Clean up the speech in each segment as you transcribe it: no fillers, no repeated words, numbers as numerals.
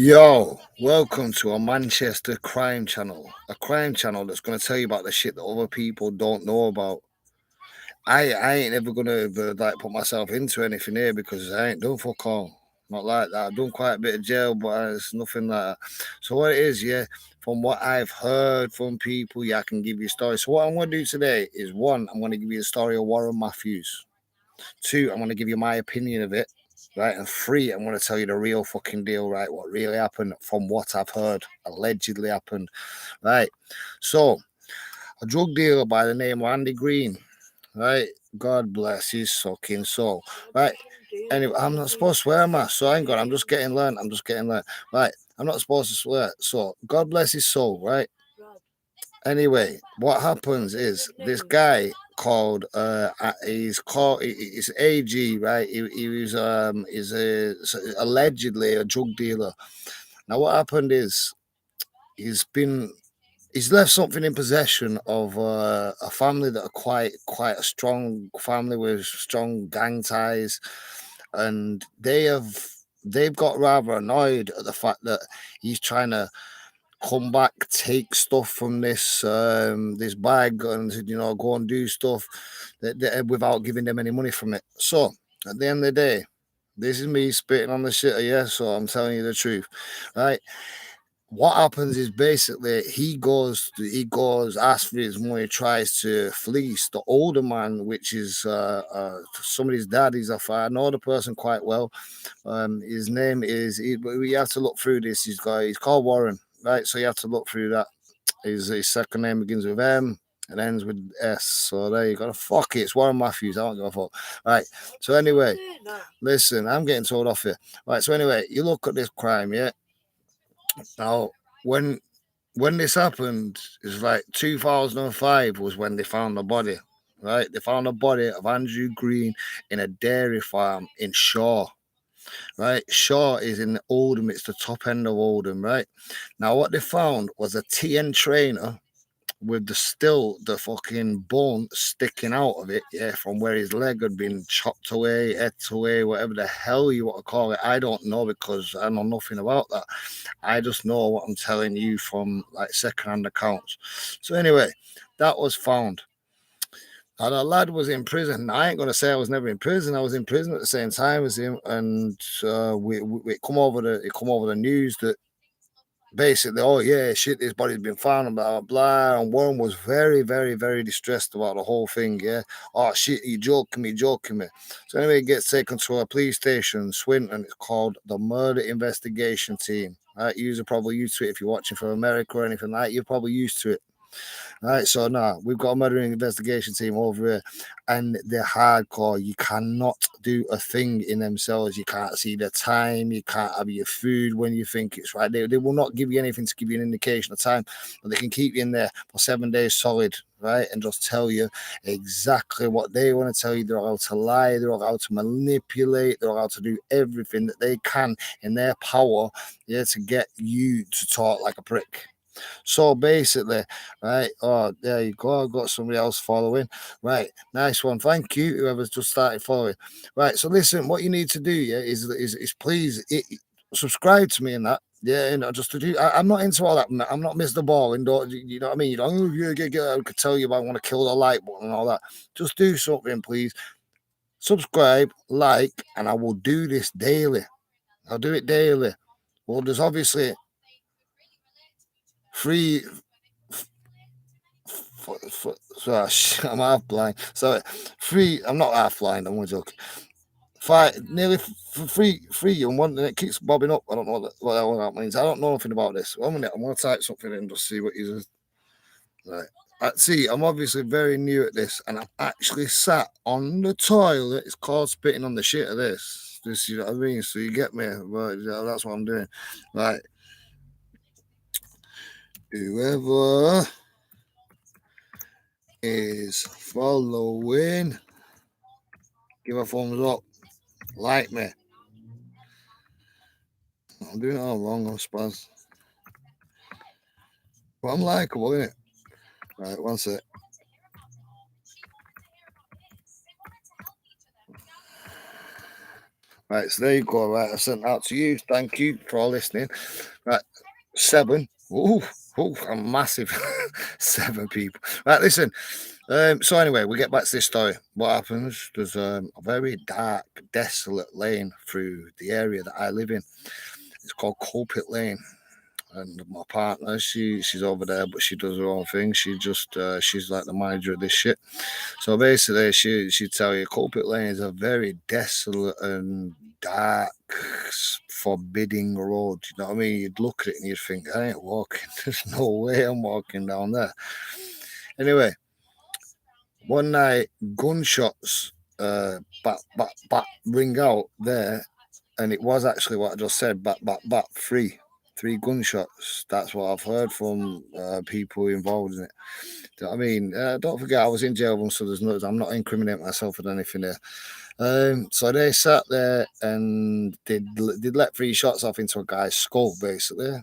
Yo, welcome to a Manchester crime channel. A crime channel that's going to tell you about the shit that other people don't know about. I ain't ever going to like put myself into anything here because I ain't done fuck all. Not like that. I've done quite a bit of jail, but it's nothing like that. So what it is, yeah, from what I've heard from people, yeah, I can give you a story. So what I'm going to do today is one, I'm going to give you the story of Warren Matthews. Two, I'm going to give you my opinion of it. Right, and three, I'm going to tell you the real fucking deal, right? What really happened from what I've heard allegedly happened, right? So, a drug dealer by the name of Andy Green, right? God bless his fucking soul, right? Anyway, I'm not supposed to swear, man. So hang on, I'm just getting learned. Right? I'm not supposed to swear. So God bless his soul, right? Anyway, what happens is this guy he's AG, right? He was is a allegedly a drug dealer. Now what happened is he's been he's left something in possession of a family that are quite a strong family with strong gang ties, and they've got rather annoyed at the fact that he's trying to come back, take stuff from this bag, and go and do stuff without giving them any money from it. So at the end of the day, this is me spitting on the shit, yeah. So I'm telling you the truth, right? What happens is basically he goes asks for his money, tries to fleece the older man, which is somebody's dad. I know the person quite well. His name is we have to look through this. He's called Warren, right? So you have to look through that. His second name begins with M and ends with S. So there you go. Fuck it, it's Warren Matthews. I don't give a fuck. Right. So anyway, listen, I'm getting told off here. Right. So anyway, you look at this crime, yeah. Now when this happened, it's like 2005 was when they found the body. Right. They found the body of Andrew Green in a dairy farm in Shaw. Right? Shaw is in Oldham. It's the top end of Oldham, right? Now, what they found was a TN trainer with the fucking bone sticking out of it, yeah, from where his leg had been chopped away, ate away, whatever the hell you want to call it. I don't know because I know nothing about that. I just know what I'm telling you from like second-hand accounts. So anyway, that was found. And a lad was in prison. I ain't gonna say I was never in prison. I was in prison at the same time as him, and we come over the news that basically, oh yeah, shit, this body's been found, and blah blah blah. And Warren was very, very, very distressed about the whole thing. Yeah, oh shit, you joking me. So anyway, he gets taken to a police station, Swinton. It's called the Murder Investigation Team. Right, you're probably used to it if you're watching from America or anything like that. You're probably used to it. Right, so now we've got a murdering investigation team over here, and they're hardcore. You cannot do a thing in themselves. You can't see the time. You can't have your food when you think it's right. They will not give you anything to give you an indication of time, but they can keep you in there for 7 days solid, right, and just tell you exactly what they want to tell you. They're allowed to lie. They're allowed to manipulate. They're allowed to do everything that they can in their power, yeah, to get you to talk like a prick. So basically, right? Oh, there you go. I've got somebody else following. Right, nice one. Thank you, whoever's just started following. Right, so listen, what you need to do, yeah, is please subscribe to me in that. Yeah, just to do. I'm not into all that. I'm not Mr. Ball, and don't you know what I mean? You don't. Oh, yeah, I could tell you I want to kill the like button and all that. Just do something, please. Subscribe, like, and I will do this daily. I'll do it daily. Well, there's obviously free so I'm half blind. So free. I'm not half blind. I'm only joking. Nearly free and one, and it keeps bobbing up. I don't know what that means. I don't know anything about this. 1 minute. I'm gonna type something in and just see what he's right. See, I'm obviously very new at this, and I'm actually sat on the toilet. It's called spitting on the shit of this. This, you know what I mean? So you get me, right? That's what I'm doing, right? Whoever is following, give a thumbs up, like me. I'm doing it all wrong, I suppose. But I'm likeable, innit? Right, one sec. Right, so there you go. Right, I sent that to you. Thank you for all listening. Right, 7. Ooh, ooh, I'm massive. 7 people. Right, listen. So anyway, we get back to this story. What happens? There's a very dark, desolate lane through the area that I live in. It's called Culpit Lane. And my partner, she's over there, but she does her own thing. She's like the manager of this shit. So basically, she'd tell you Culprit Lane is a very desolate and dark, forbidding road. You know what I mean? You'd look at it and you'd think, I ain't walking. There's no way I'm walking down there. Anyway, one night, gunshots ring out there, and it was actually what I just said, three gunshots. That's what I've heard from people involved in it. Do you know what I mean? Don't forget, I was in jail once, so I'm not incriminating myself with anything there. So they sat there and they'd let 3 shots off into a guy's skull, basically.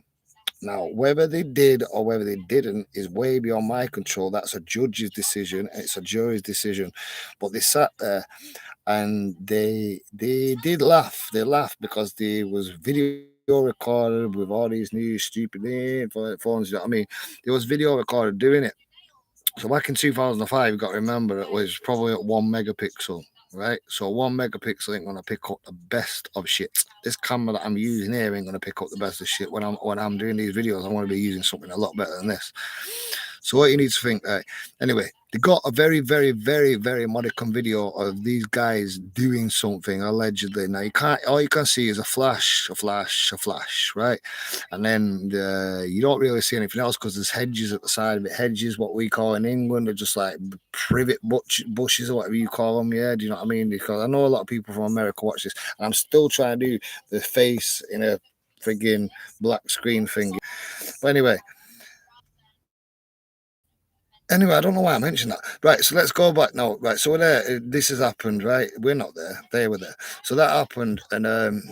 Now, whether they did or whether they didn't is way beyond my control. That's a judge's decision and it's a jury's decision. But they sat there and they did laugh. They laughed because there was video recorded with all these new stupid phones. You know what I mean? There was video recorded doing it. So back in 2005, you've got to remember it was probably at 1 megapixel, right? So 1 megapixel ain't gonna pick up the best of shit. This camera that I'm using here ain't gonna pick up the best of shit. When I'm doing these videos, I want to be using something a lot better than this. So what you need to think, anyway, they got a very, very, very, very modicum video of these guys doing something allegedly. Now all you can see is a flash, right? And then you don't really see anything else because there's hedges at the side of it. Hedges, what we call in England, are just like privet bushes or whatever you call them. Yeah, do you know what I mean? Because I know a lot of people from America watch this, and I'm still trying to do the face in a frigging black screen thing. But anyway, I don't know why I mentioned that. Right, so let's go back now. Right, so we're there. This has happened, right? We're not there. They were there. So that happened, and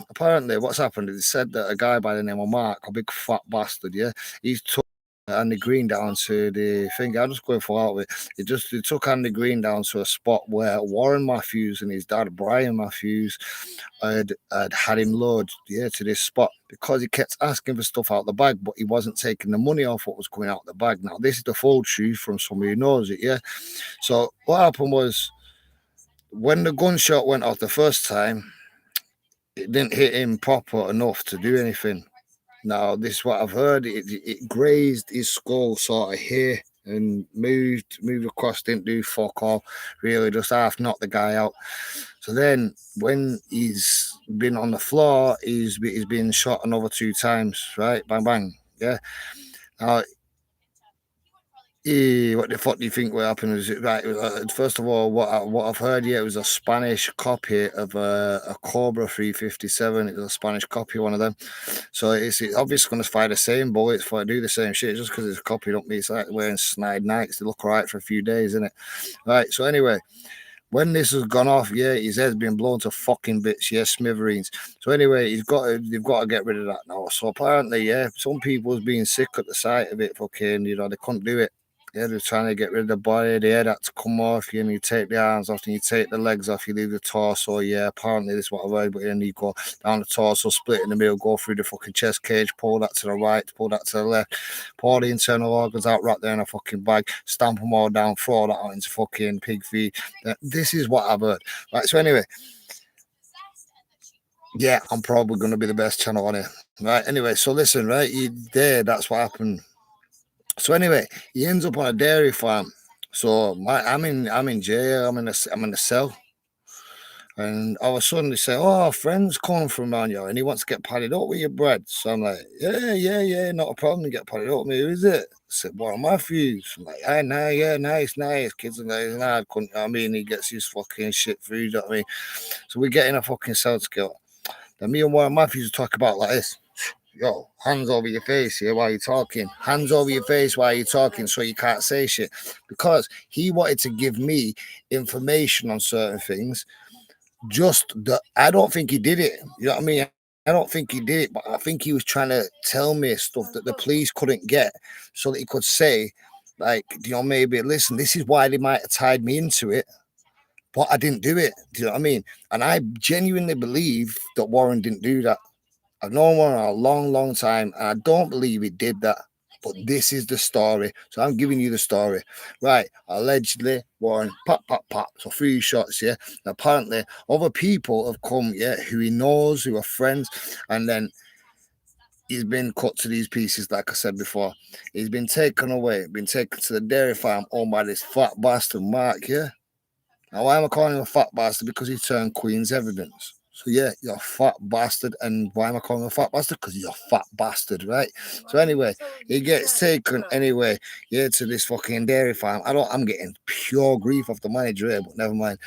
apparently, what's happened is it said that a guy by the name of Mark, a big fat bastard, yeah, he's took Andy Green down to the thing. I'm just going for out of it. He took Andy Green down to a spot where Warren Matthews and his dad Brian Matthews had him lured, yeah, to this spot because he kept asking for stuff out of the bag, but he wasn't taking the money off what was coming out of the bag. Now, this is the full truth from somebody who knows it, yeah. So what happened was when the gunshot went off the first time, it didn't hit him proper enough to do anything. Now, this is what I've heard. It grazed his skull sort of here and moved across, didn't do fuck all, really, just half knocked the guy out. So then when he's been on the floor, he's been shot another 2 times, right? Bang, bang. Yeah. Now, what the fuck do you think will happen? Is it right? First of all, what I've heard, yeah, it was a Spanish copy of a Cobra 357. It was a Spanish copy, one of them. So it's obviously going to fire the same bullets for do the same shit. Just because it's copied up, it's like wearing snide Nikes. They look alright for a few days, isn't it? Right. So anyway, when this has gone off, yeah, his head's been blown to fucking bits, yeah, smithereens. So anyway, they've got to get rid of that now. So apparently, yeah, some people's being sick at the sight of it, fucking, they couldn't do it. Yeah, they're trying to get rid of the body. The head had to come off. You take the arms off, and you take the legs off. You leave the torso. Yeah, apparently this is what I've heard. But then you go down the torso, split in the middle, go through the fucking chest cage, pull that to the right, pull that to the left, pour the internal organs out right there in a fucking bag, stamp them all down, throw that out into fucking pig feed. This is what I've heard. Right, so anyway. Yeah, I'm probably going to be the best channel on it. Right, anyway, so listen, right, that's what happened. So anyway, he ends up on a dairy farm. So I'm in jail. I'm in a cell. And all of a sudden they say, "Oh, a friend's coming from around you, and he wants to get padded up with your bread." So I'm like, "Yeah, not a problem. Get padded up with me. Who is it?" I said, "Warren Matthews." I'm like, "Hey, nah, yeah, nice. Kids and guys, I mean, he gets his fucking shit through. You know what I mean?" So we get in a fucking cell together. Then me and Warren Matthews talk about like this. Yo, hands over your face here while you're talking. Hands over your face while you're talking so you can't say shit. Because he wanted to give me information on certain things. I don't think he did it. You know what I mean? I don't think he did it, but I think he was trying to tell me stuff that the police couldn't get so that he could say, like, maybe, listen, this is why they might have tied me into it. but I didn't do it. Do you know what I mean? And I genuinely believe that Warren didn't do that. I've known Warren a long, long time, and I don't believe he did that. But this is the story. So I'm giving you the story. Right. Allegedly, Warren, pop, pop, pop. So 3 shots, yeah. And apparently, other people have come, yeah, who he knows, who are friends. And then he's been cut to these pieces, like I said before. He's been taken away, been taken to the dairy farm owned by this fat bastard, Mark, yeah. Now, why am I calling him a fat bastard? Because he turned Queen's evidence. So, yeah, you're a fat bastard. And why am I calling him a fat bastard? Because you're a fat bastard, right? So, anyway, he gets taken anyway, yeah, to this fucking dairy farm. I'm getting pure grief off the manager here, but never mind.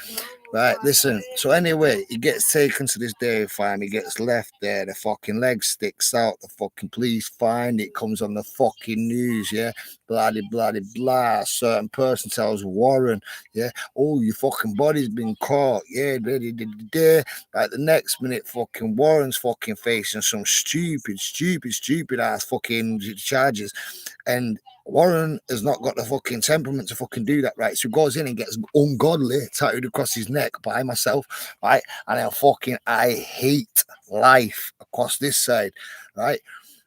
Right, listen. So anyway, he gets taken to this dairy farm. He gets left there. The fucking leg sticks out. The fucking police find it. Comes on the fucking news. Yeah, blah de blah de blah. Certain person tells Warren, yeah, oh, your fucking body's been caught. Yeah, right. The next minute, fucking Warren's fucking facing some stupid ass fucking charges, and Warren has not got the fucking temperament to fucking do that, right? So he goes in and gets ungodly tattooed across his neck by myself, right? And I hate life across this side, right?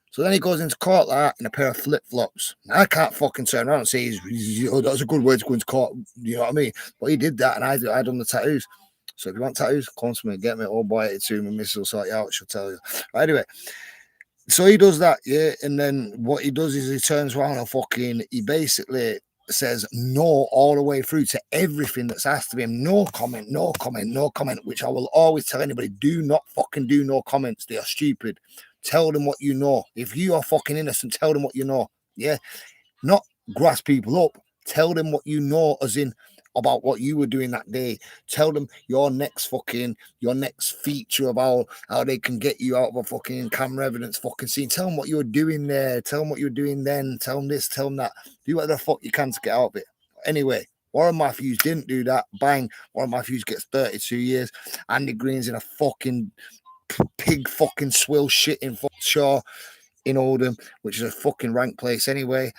So then he goes into court like that in a pair of flip-flops. I can't fucking turn around and say, that's a good way to go into court, you know what I mean? But he did that, and I done the tattoos. So if you want tattoos, come to me, get me, all boy it to me, missus will sort you out, she'll tell you. Right, anyway, so he does that, yeah, and then what he does is he turns around and he basically says no all the way through to everything that's asked of him. No comment, which I will always tell anybody, do not fucking do no comments. They are stupid. Tell them what you know. If you are fucking innocent, tell them what you know. Yeah, not grass people up. Tell them what you know, as in about what you were doing that day. Tell them your next feature about how they can get you out of a fucking camera evidence fucking scene. Tell them what you were doing there. Tell them what you were doing then. Tell them this, tell them that. Do whatever the fuck you can to get out of it. Anyway, Warren Matthews didn't do that. Bang. Warren Matthews gets 32 years. Andy Green's in a fucking pig fucking swill shit in Shaw in Oldham, which is a fucking rank place anyway,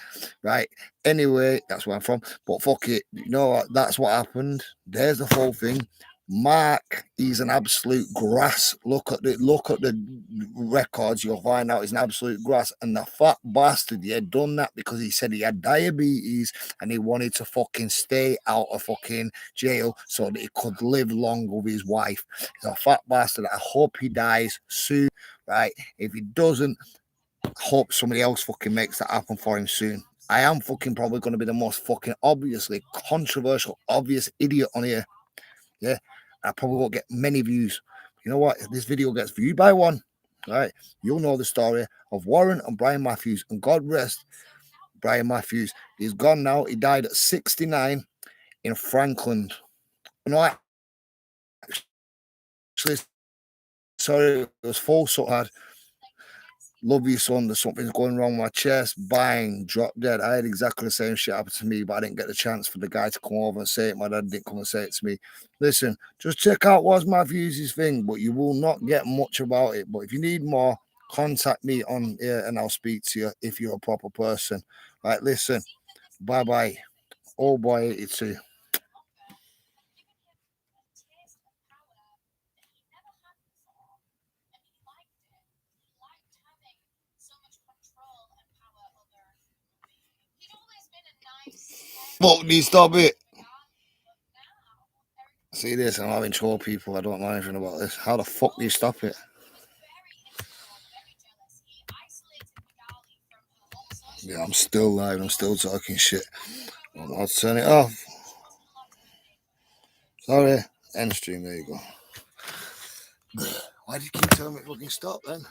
right? Anyway, that's where I'm from. But fuck it, you know what? That's what happened. There's the whole thing. Mark, he's an absolute grass. Look at the records. You'll find out he's an absolute grass. And the fat bastard, he had done that because he said he had diabetes and he wanted to fucking stay out of fucking jail so that he could live long with his wife. He's a fat bastard. I hope he dies soon, right? If he doesn't, hope somebody else fucking makes that happen for him soon. I am fucking probably going to be the most fucking obviously controversial, obvious idiot on here. Yeah. I probably won't get many views. You know what? If this video gets viewed by one, right, you'll know the story of Warren and Brian Matthews. And God rest Brian Matthews. He's gone now. He died at 69 in Franklin. No, actually, sorry, it was false so hard. Love you, son. There's something's going wrong with my chest. Bang, drop dead. I had exactly the same shit happen to me, but I didn't get the chance for the guy to come over and say it. My dad didn't come and say it to me. Listen, just check out Waz Matthews' thing, but you will not get much about it. But if you need more, contact me on here and I'll speak to you if you're a proper person. Right, listen. Bye-bye. Oh boy, 82. Fuck, stop it. See this, I'm having troll people. I don't know anything about this. How the fuck do you stop it? Yeah, I'm still live. I'm still talking shit. I'll turn it off. Sorry. End stream. There you go. Why do you keep telling me fucking stop then?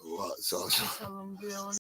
What? So